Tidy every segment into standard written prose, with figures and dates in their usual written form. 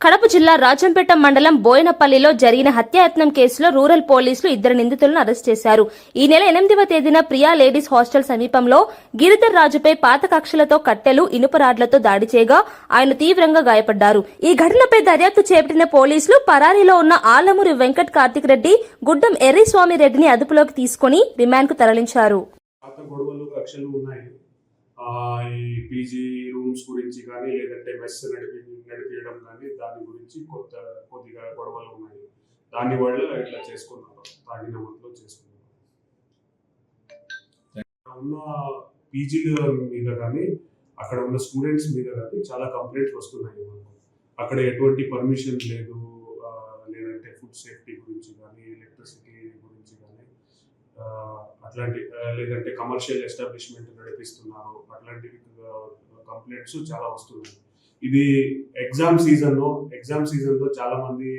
కడప జిల్లా రాజంపేట మండలం బోయినపల్లిలో జరిగిన హత్యాయత్నం కేసులో రూరల్ పోలీసులు 2 నిందితులను అరెస్ట్ చేశారు. ఈ నెల 8వ తేదీన ప్రియా లేడీస్ హాస్టల్ సమీపంలో గిరిధర్ రాజుపై పాత కక్షలతో కట్టెలు, ఇనుప రాడ్లతో దాడి చేయగా ఆయన తీవ్రంగా గాయపడ్డారు. ఈ ఘటనపై దర్యాప్తు చేపట్టిన పోలీసులు పరారీలో ఉన్న ఆలమూరి వెంకట్ కార్తిక్ రెడ్డి, గుడ్డం ఎర్రిస్వామి రెడ్డిని అదుపులోకి తీసుకుని రిమాండ్కు తరలించారు. ఈ పీజీ రూమ్స్ గురించి కానీ లేదంటే మెస్ నడిపించడం కానీ దాని గురించి కొద్దిగా గొడవలు ఉన్నాయి. దాని వల్ల ఇట్లా చేసుకున్నారు, తాగిన మత్తులో చేసుకున్నారు. ఉన్న పీజీల మీద కానీ అక్కడ ఉన్న స్టూడెంట్స్ మీద కానీ చాలా కంప్లైంట్స్ వస్తున్నాయి మనకు. అక్కడ ఎటువంటి పర్మిషన్ లేదు, లేదంటే ఫుడ్ సేఫ్టీ గురించి కానీ ఎలక్ట్రిసిటీ గురించి కానీ అట్లాంటి లేదంటే కమర్షియల్ ఎస్టాబ్లిష్మెంట్ నడిపిస్తున్నారు, అట్లాంటి కంప్లైంట్స్ చాలా వస్తున్నాయి. ఇది ఎగ్జామ్ సీజన్లో చాలా మంది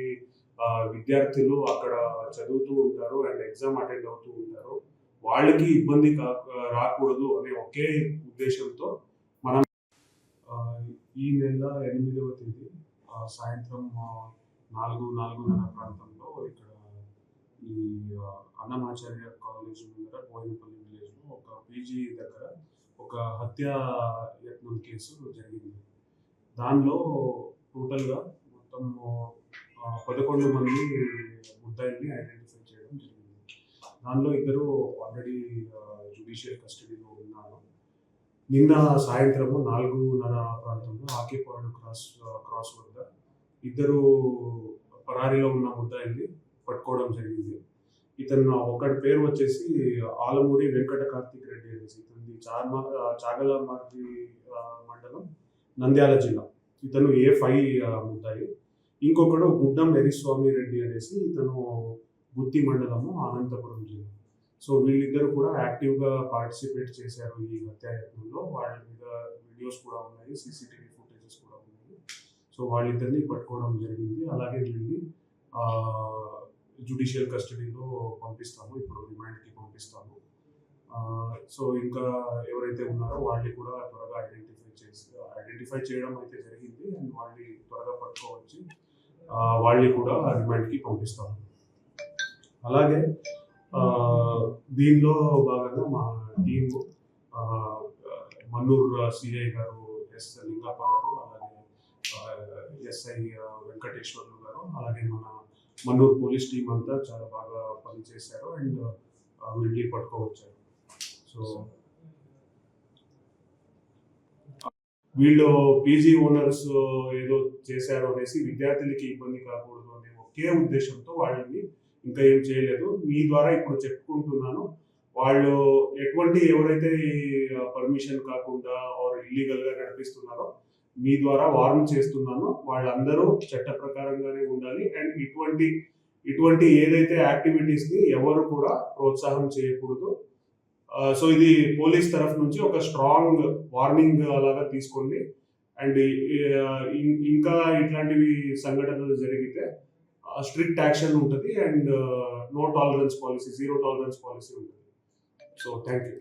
విద్యార్థులు అక్కడ చదువుతూ ఉంటారు అండ్ ఎగ్జామ్ అటెండ్ అవుతూ ఉంటారు. వాళ్ళకి ఇబ్బంది రాకూడదు అనే ఒకే ఉద్దేశంతో మనం ఈ నెల 8వ తేదీ సాయంత్రం 4:30 ప్రాంతంలో ఇక్కడ ఈ అన్నమాచార్య కాలేజ్ ముందర బోయినపల్లి విలేజ్లో ఒక పీజీ దగ్గర ఒక హత్యాయత్నం కేసు జరిగింది. దానిలో టోటల్గా మొత్తం 11 మంది ముద్దాయిల్ని ఐడెంటిఫై చేయడం జరిగింది. దానిలో 2 ఆల్రెడీ జ్యుడిషియల్ కస్టడీలో ఉన్నారు. నిన్న సాయంత్రము 4:30 ప్రాంతంలో ఆకేపాడు క్రాస్ వద్ద 2 పరారీలో ఉన్న ముద్దాయిల్ని పట్టుకోవడం జరిగింది. ఇతను ఒకటి పేరు వచ్చేసి ఆలమూరి వెంకట కార్తిక్ రెడ్డి అనేసి, ఇతని చాగలమార్గి మండలం, నంద్యాల జిల్లా. ఇతను A5 ముద్దాయి. ఇంకొకడు గుడ్డం ఎర్రిస్వామి రెడ్డి అనేసి, ఇతను గుత్తి మండలము, అనంతపురం జిల్లా. సో వీళ్ళిద్దరు కూడా యాక్టివ్గా పార్టిసిపేట్ చేశారు ఈ హత్యాయత్నంలో. వాళ్ళ మీద వీడియోస్ కూడా ఉన్నాయి, CCTV ఫుటేజెస్ కూడా ఉన్నాయి. సో వాళ్ళిద్దరిని పట్టుకోవడం జరిగింది. అలాగే వీళ్ళని జ్యుడిషియల్ కస్టడీలో పంపిస్తాము, ఇప్పుడు రిమాండ్కి పంపిస్తాము. సో ఇంకా ఎవరైతే ఉన్నారో వాళ్ళని కూడా త్వరగా ఐడెంటిఫై చేయడం అయితే జరిగింది అండ్ వాళ్ళని త్వరగా పట్టుకోవచ్చు, వాళ్ళని కూడా రిమాండ్కి పంపిస్తాము. అలాగే దీనిలో భాగంగా మా టీము మన్నూరు సిఐ గారు ఎస్ లింగప్ప గారు, అలాగే SI వెంకటేశ్వర్లు గారు, అలాగే మన మన్నూరు పోలీస్ టీం అంతా చాలా బాగా పనిచేశారు అండ్ వీళ్ళని పట్టుకోవచ్చారు. సో వీళ్ళు పీజీ ఓనర్స్ ఏదో చేశారు అనేసి విద్యార్థులకి ఇబ్బంది కాకూడదు అనే ఒకే ఉద్దేశంతో వాళ్ళని ఇంకా ఏం చేయలేదు. మీ ద్వారా ఇప్పుడు చెప్పుకుంటున్నాను, వాళ్ళు ఎవరైతే పర్మిషన్ కాకుండా ఆర్ ఇల్లీగల్గా నడిపిస్తున్నారో మీ ద్వారా వార్న్ చేస్తున్నాను, వాళ్ళందరూ చట్ట ప్రకారంగానే ఉండాలి అండ్ ఇటువంటి ఏదైతే యాక్టివిటీస్ని ఎవరు కూడా ప్రోత్సాహం చేయకూడదు. సో ఇది పోలీస్ తరఫు నుంచి ఒక స్ట్రాంగ్ వార్నింగ్ అలాగా తీసుకోండి. అండ్ ఇంకా ఇట్లాంటివి సంఘటనలు జరిగితే స్ట్రిక్ట్ యాక్షన్ ఉంటుంది and no tolerance policy, 0 tolerance policy ఉంటుంది. So thank you.